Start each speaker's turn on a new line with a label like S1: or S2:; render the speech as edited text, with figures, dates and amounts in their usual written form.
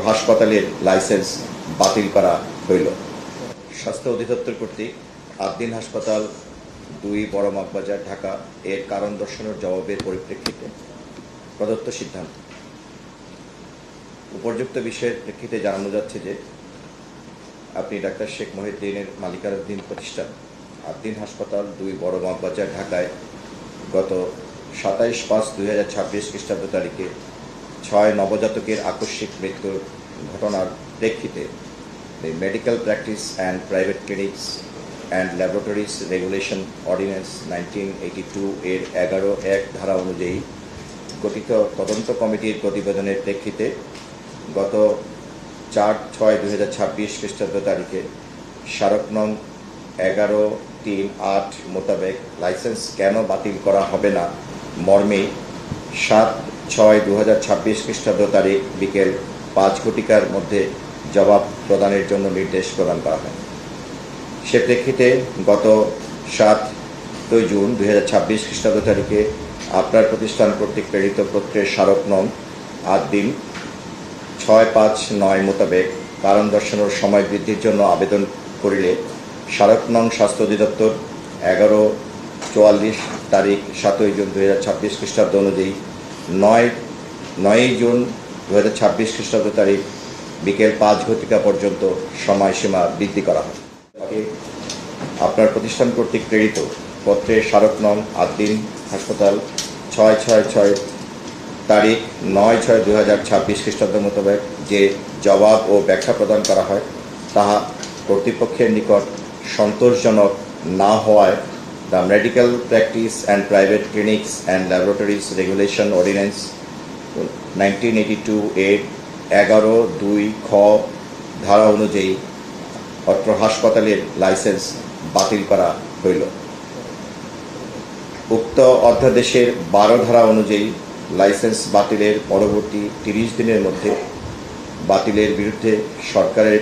S1: হাসপাতালের লাইসেন্স বাতিল করা হইল। স্বাস্থ্য অধিদপ্তর কর্তৃক আদ্দিন হাসপাতাল 2 বড় মগবাজার ঢাকা এর কারণ দর্শানোর জবাবের পরিপ্রেক্ষিতে প্রদত্ত সিদ্ধান্ত। উপর্যুক্ত বিষয়ের প্রেক্ষিতে জানানো যাচ্ছে যে আপনি ডাক্তার শেখ মহিউদ্দিনের মালিকানাধীন প্রতিষ্ঠান আদ্দিন হাসপাতাল 2 বড় মগবাজার ঢাকায় গত 27/5/2026 খ্রিস্টাব্দ তারিখে 6 নবজাতকের আকস্মিক মৃত্যুর ঘটনার প্রেক্ষিতে medical practice and private clinics and laboratories regulation ordinance 1982 এর 11(1) ধারা অনুযায়ী গঠিত তদন্ত কমিটির প্রতিবেদনের প্রেক্ষিতে গত 4/6/2026 খ্রিস্টাব্দ তারিখে স্মারক নং 1138 মোতাবেক লাইসেন্স কেন বাতিল করা হবে না মর্মে 7/6/2026 খ্রিস্টাব্দ তারিখ বিকেল 5 ঘটিকার মধ্যে জবাব প্রদানের জন্য নির্দেশ প্রদান করা হয়। সে প্রেক্ষিতে গত 7 জুন 2026 খ্রিস্টাব্দ তারিখে আপনার প্রতিষ্ঠান কর্তৃক প্রেরিত পত্রের স্মারক নং আদ্দিন 659 মোতাবেক কারণ দর্শানোর সময় বৃদ্ধির জন্য আবেদন করিলে স্মারক নং স্বাস্থ্য অধিদপ্তর 11/44 তারিখ 7 জুন 2026 খ্রিস্টাব্দ অনুযায়ী 9 জুন 2026 খ্রিস্টাব্দ তারিখ বিকেল 5 ঘটিকা পর্যন্ত সময়সীমা বৃদ্ধি করা হয়। আপনার প্রতিষ্ঠান কর্তৃক প্রেরিত পত্রের স্মারক নং আদ্দিন হাসপাতাল 666 তারিখ 9/6/2026 খ্রিস্টাব্দ মোতাবেক যে জবাব ও ব্যাখ্যা প্রদান করা হয় তাহা কর্তৃপক্ষের নিকট সন্তোষজনক না হওয়ায় the medical practice and private clinics and laboratories regulation ordinance 1982 এর 11(2) খ ধারা অনুযায়ী অত্র হাসপাতালের লাইসেন্স বাতিল করা হইল। উক্ত অধ্যাদেশের 12 ধারা অনুযায়ী লাইসেন্স বাতিলের পরবর্তী 30 দিনের মধ্যে বাতিলের বিরুদ্ধে সরকারের